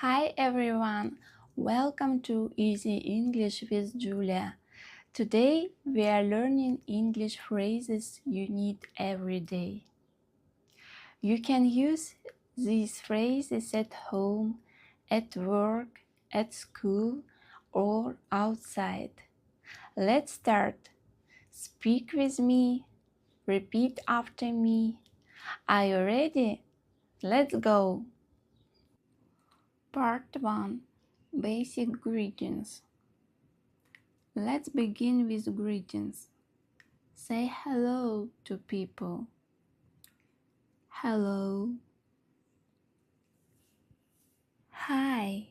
Hi everyone, welcome to Easy English with Julia. Today we are learning English phrases you need every day. You can use these phrases at home, at work, at school, or outside. Let's start. Speak with me. Repeat after me. Are you ready? Let's go. Part 1. Basic greetings. Let's begin with greetings. Say hello to people. Hello. Hi.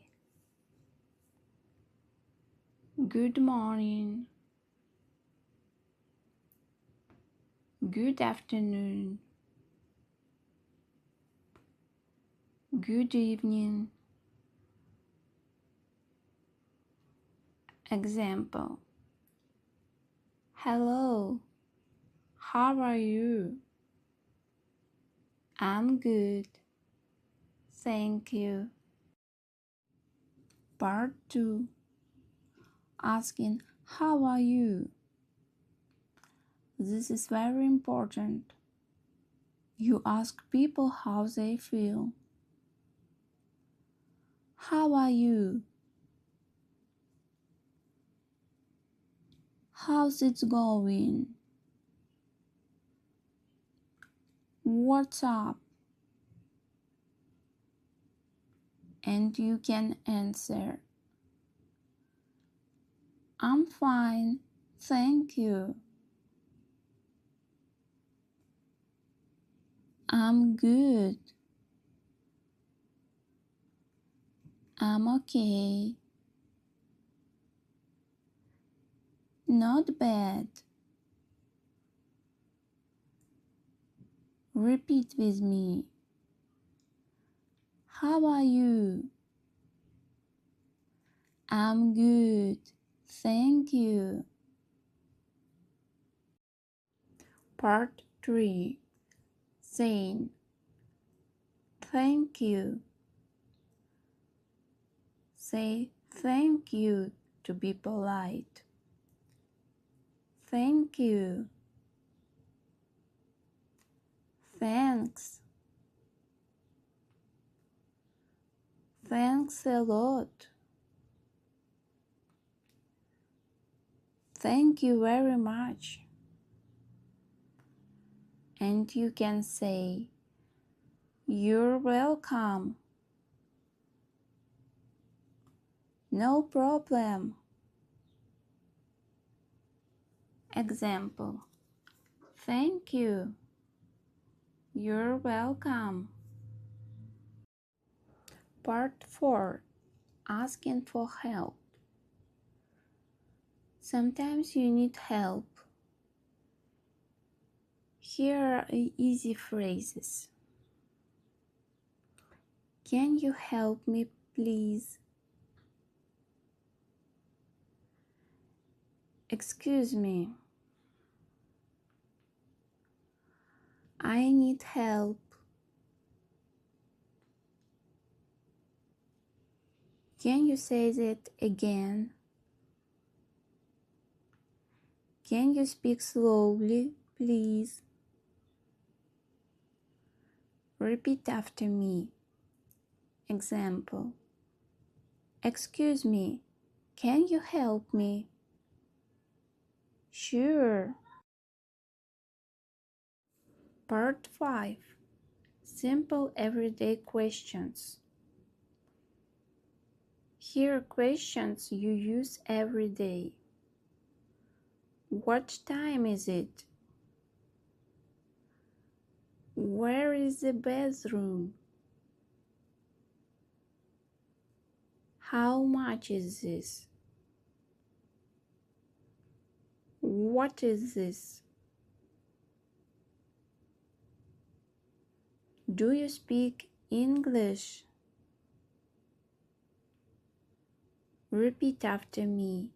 Good morning. Good afternoon. Good evening. Example. Hello. How are you? I'm good. Thank you. Part 2. Asking, how are you? This is very important. You ask people how they feel. How are you? How's it going? What's up? And you can answer, I'm fine, thank you. I'm good. I'm okay. Not bad. Repeat with me. How are you? I'm good. Thank you. Part 3. Saying thank you. Say thank you to be polite. Thank you. Thanks. Thanks a lot. Thank you very much. And you can say, you're welcome. No problem. Example. Thank you. You're welcome. Part 4. Asking for help. Sometimes you need help. Here are easy phrases. Can you help me, please? Excuse me. I need help. Can you say that again? Can you speak slowly, please? Repeat after me. Example. Excuse me, can you help me? Sure. Part 5. Simple everyday questions. Here are questions you use every day. What time is it? Where is the bathroom? How much is this? What is this? Do you speak English? Repeat after me.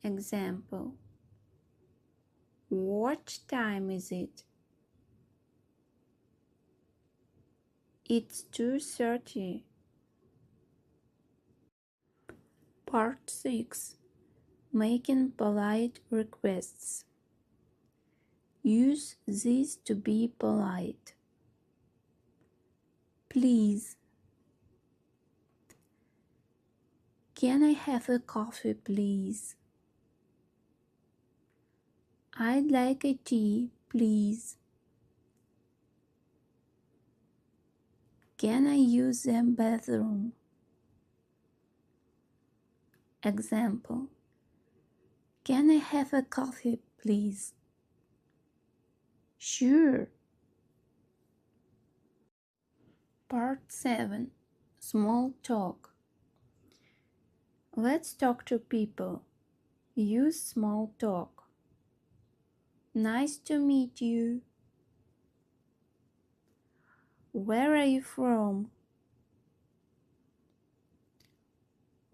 Example. What time is it? It's 2:30. Part 6. Making polite requests. Use this to be polite. Please. Can I have a coffee, please? I'd like a tea, please. Can I use the bathroom? Example. Can I have a coffee, please? Sure. Part 7. Small talk. Let's talk to people. Use small talk. Nice to meet you. Where are you from?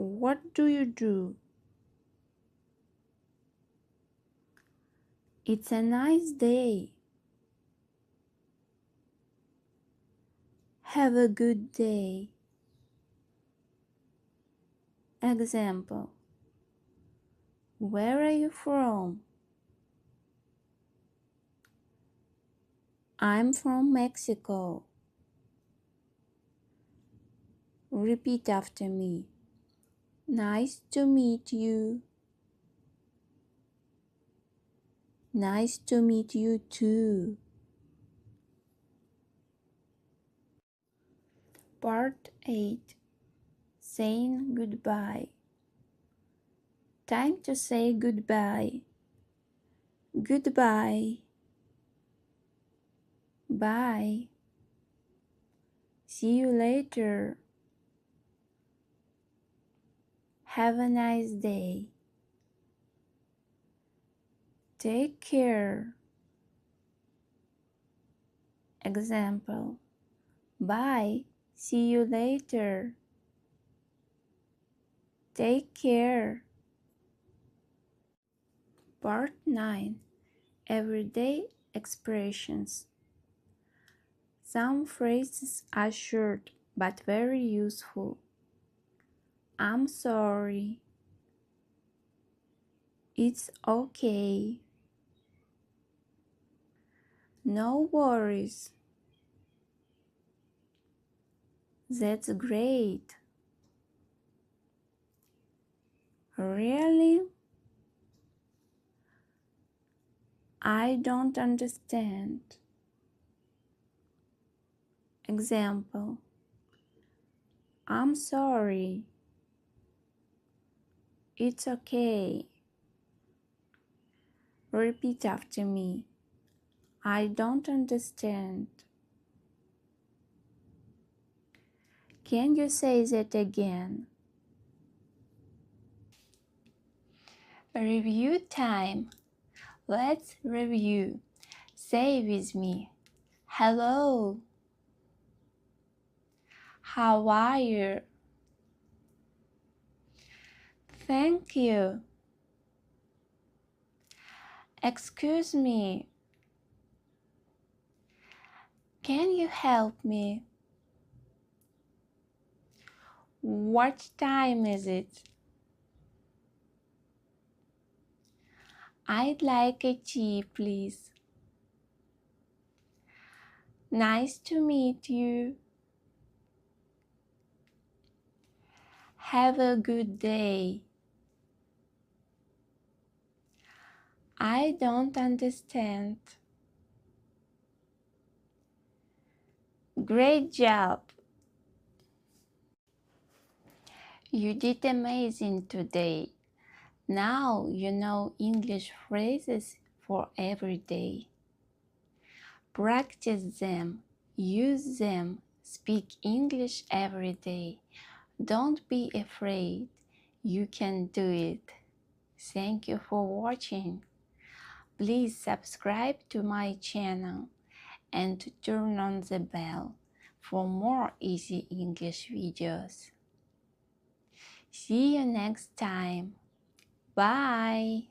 What do you do? It's a nice day. Have a good day. Example. Where are you from? I'm from Mexico. Repeat after me. Nice to meet you. Nice to meet you too. Part 8. Saying goodbye. Time to say goodbye. Goodbye. Bye. See you later. Have a nice day. Take care. Example. Bye. See you later. Take care. Part 9. Everyday expressions. Some phrases are short but very useful. I'm sorry. It's okay. No worries. That's great. Really? I don't understand. Example. I'm sorry. It's okay. Repeat after me. I don't understand. Can you say that again? Review time. Let's review. Say with me. Hello. How are you? Thank you. Excuse me. Can you help me? What time is it? I'd like a tea, please. Nice to meet you. Have a good day. I don't understand. Great job. You did amazing today. Now you know English phrases for every day. Practice them, use them, speak English every day. Don't be afraid, you can do it. Thank you for watching. Please subscribe to my channel and turn on the bell for more easy English videos. See you next time. Bye.